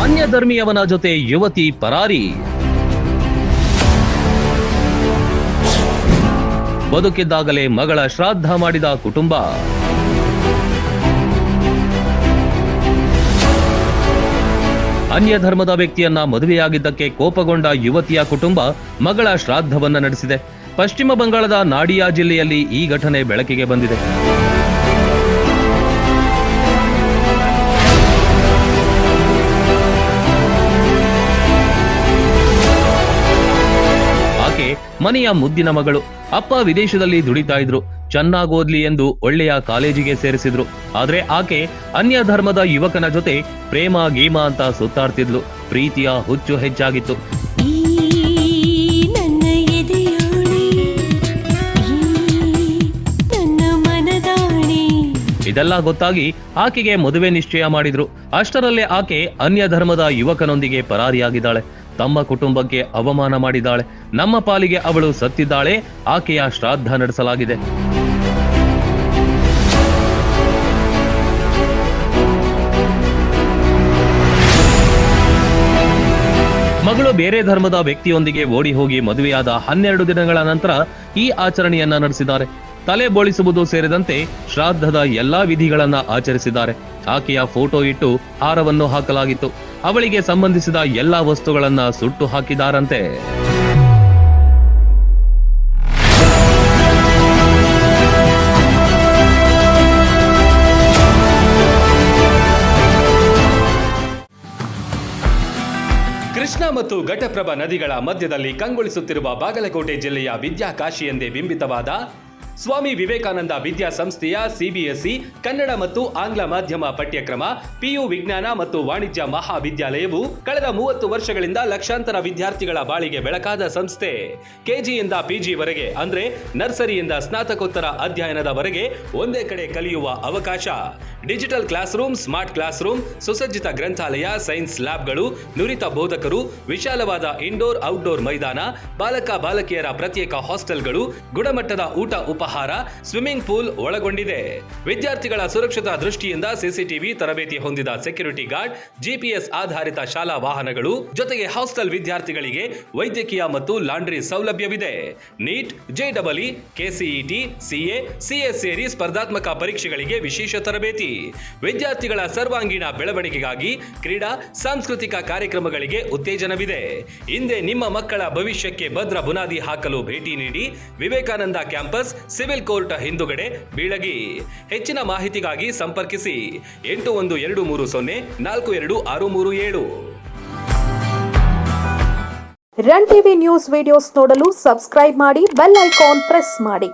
ಅನ್ಯ ಧರ್ಮೀಯವನ ಜೊತೆ ಯುವತಿ ಪರಾರಿ. ಬದುಕಿದ್ದಾಗಲೇ ಮಗಳ ಶ್ರಾದ್ದ ಮಾಡಿದ ಕುಟುಂಬ. ಅನ್ಯ ಧರ್ಮದ ವ್ಯಕ್ತಿಯನ್ನ ಮದುವೆಯಾಗಿದ್ದಕ್ಕೆ ಕೋಪಗೊಂಡ ಯುವತಿಯ ಕುಟುಂಬ ಮಗಳ ಶ್ರಾದ್ದವನ್ನ ನಡೆಸಿದೆ. ಪಶ್ಚಿಮ ಬಂಗಾಳದ ನಾಡಿಯಾ ಜಿಲ್ಲೆಯಲ್ಲಿ ಈ ಘಟನೆ ಬೆಳಕಿಗೆ ಬಂದಿದೆ. ಆಕೆ ಮನೆಯ ಮುದ್ದಿನ ಮಗಳು. ಅಪ್ಪ ವಿದೇಶದಲ್ಲಿ ದುಡಿತಾ ಇದ್ರು. ಚೆನ್ನಾಗಿ ಓದ್ಲಿ ಎಂದು ಒಳ್ಳೆಯ ಕಾಲೇಜಿಗೆ ಸೇರಿಸಿದ್ರು. ಆದ್ರೆ ಆಕೆ ಅನ್ಯ ಧರ್ಮದ ಯುವಕನ ಜೊತೆ ಪ್ರೇಮ ಗೀಮ ಅಂತ ಸುತ್ತಾಡ್ತಿದ್ಲು. ಪ್ರೀತಿಯ ಹುಚ್ಚು ಹೆಚ್ಚಾಗಿತ್ತು. ಇದೆಲ್ಲ ಗೊತ್ತಾಗಿ ಆಕೆಗೆ ಮದುವೆ ನಿಶ್ಚಯ ಮಾಡಿದ್ರು. ಅಷ್ಟರಲ್ಲೇ ಆಕೆ ಅನ್ಯ ಧರ್ಮದ ಯುವಕನೊಂದಿಗೆ ಪರಾರಿಯಾಗಿದ್ದಾಳೆ. ತಮ್ಮ ಕುಟುಂಬಕ್ಕೆ ಅವಮಾನ ಮಾಡಿದ್ದಾಳೆ. ನಮ್ಮ ಪಾಲಿಗೆ ಅವಳು ಸತ್ತಿದ್ದಾಳೆ. ಆಕೆಯ ಶ್ರಾದ್ದ ನಡೆಸಲಾಗಿದೆ. ಮಗಳು ಬೇರೆ ಧರ್ಮದ ವ್ಯಕ್ತಿಯೊಂದಿಗೆ ಓಡಿ ಹೋಗಿ ಮದುವೆಯಾದ 12 ದಿನಗಳ ನಂತರ ಈ ಆಚರಣೆಯನ್ನ ನಡೆಸಿದ್ದಾರೆ. ತಲೆ ಬೋಳಿಸುವುದು ಸೇರಿದಂತೆ ಶ್ರಾದ್ದದ ಎಲ್ಲಾ ವಿಧಿಗಳನ್ನ ಆಚರಿಸಿದ್ದಾರೆ. ಆಕೆಯ ಫೋಟೋ ಇಟ್ಟು ಹಾರವನ್ನು ಹಾಕಲಾಗಿತ್ತು. ಅವಳಿಗೆ ಸಂಬಂಧಿಸಿದ ಎಲ್ಲಾ ವಸ್ತುಗಳನ್ನ ಸುಟ್ಟು ಹಾಕಿದಾರಂತೆ. ಕೃಷ್ಣ ಮತ್ತು ಘಟಪ್ರಭಾ ನದಿಗಳ ಮಧ್ಯದಲ್ಲಿ ಕಂಗೊಳಿಸುತ್ತಿರುವ ಬಾಗಲಕೋಟೆ ಜಿಲ್ಲೆಯ ವಿದ್ಯಾಕಾಶಿ ಎಂದೇ ಬಿಂಬಿತವಾದ ಸ್ವಾಮಿ ವಿವೇಕಾನಂದ ವಿದ್ಯಾಸಂಸ್ಥೆಯ ಸಿಬಿಎಸ್ಇ ಕನ್ನಡ ಮತ್ತು ಆಂಗ್ಲ ಮಾಧ್ಯಮ ಪಠ್ಯಕ್ರಮ ಪಿಯು ವಿಜ್ಞಾನ ಮತ್ತು ವಾಣಿಜ್ಯ ಮಹಾವಿದ್ಯಾಲಯವು ಕಳೆದ 30 ವರ್ಷಗಳಿಂದ ಲಕ್ಷಾಂತರ ವಿದ್ಯಾರ್ಥಿಗಳ ಬಾಳಿಗೆ ಬೆಳಕಾದ ಸಂಸ್ಥೆ. ಕೆಜಿಯಿಂದ ಪಿಜಿವರೆಗೆ ಅಂದ್ರೆ ನರ್ಸರಿಯಿಂದ ಸ್ನಾತಕೋತ್ತರ ಅಧ್ಯಯನದವರೆಗೆ ಒಂದೇ ಕಡೆ ಕಲಿಯುವ ಅವಕಾಶ. Digital class room, smart class room, ಸುಸಜ್ಜಿತ ಗ್ರಂಥಾಲಯ, ಸೈನ್ಸ್ ಲ್ಯಾಬ್ಗಳು, ನುರಿತ ಬೋಧಕರು, ವಿಶಾಲವಾದ ಇಂಡೋರ್ ಔಟ್ಡೋರ್ ಮೈದಾನ, ಬಾಲಕ ಬಾಲಕಿಯರ ಪ್ರತ್ಯೇಕ ಹಾಸ್ಟೆಲ್ಗಳು, ಗುಣಮಟ್ಟದ ಊಟ ಉಪಹಾರ, ಸ್ವಿಮ್ಮಿಂಗ್ ಪೂಲ್ ಒಳಗೊಂಡಿದೆ. ವಿದ್ಯಾರ್ಥಿಗಳ ಸುರಕ್ಷತಾ ದೃಷ್ಟಿಯಿಂದ ಸಿಸಿಟಿವಿ ತರಬೇತಿ ಹೊಂದಿದ ಸೆಕ್ಯೂರಿಟಿ ಗಾರ್ಡ್, ಜಿಪಿಎಸ್ ಆಧಾರಿತ ಶಾಲಾ ವಾಹನಗಳು, ಜೊತೆಗೆ ಹಾಸ್ಟೆಲ್ ವಿದ್ಯಾರ್ಥಿಗಳಿಗೆ ವೈದ್ಯಕೀಯ ಮತ್ತು ಲಾಂಡ್ರಿ ಸೌಲಭ್ಯವಿದೆ. NEET, JEE, KCET, CA, CS ಸೇರಿ ಸ್ಪರ್ಧಾತ್ಮಕ ಪರೀಕ್ಷೆಗಳಿಗೆ ವಿಶೇಷ ತರಬೇತಿ. ವಿದ್ಯಾರ್ಥಿಗಳ ಸರ್ವಾಂಗೀಣ ಬೆಳವಣಿಗೆಗಾಗಿ ಕ್ರೀಡಾ, ಸಾಂಸ್ಕೃತಿಕ ಕಾರ್ಯಕ್ರಮಗಳಿಗೆ ಉತ್ತೇಜನವಿದೆ. ಹಿಂದೆ ನಿಮ್ಮ ಮಕ್ಕಳ ಭವಿಷ್ಯಕ್ಕೆ ಭದ್ರ ಬುನಾದಿ ಹಾಕಲು ಭೇಟಿ ನೀಡಿ. ವಿವೇಕಾನಂದ ಕ್ಯಾಂಪಸ್, ಸಿವಿಲ್ ಕೋರ್ಟ್ ಹಿಂದುಗಡೆ, ಬೀಳಗಿ. ಹೆಚ್ಚಿನ ಮಾಹಿತಿಗಾಗಿ ಸಂಪರ್ಕಿಸಿ 8123042637. ರನ್ ಟಿವಿ ನ್ಯೂಸ್ ವಿಡಿಯೋಸ್ ನೋಡಲು ಸಬ್ಸ್ಕ್ರೈಬ್ ಮಾಡಿ, ಬೆಲ್ ಐಕಾನ್ ಪ್ರೆಸ್ ಮಾಡಿ.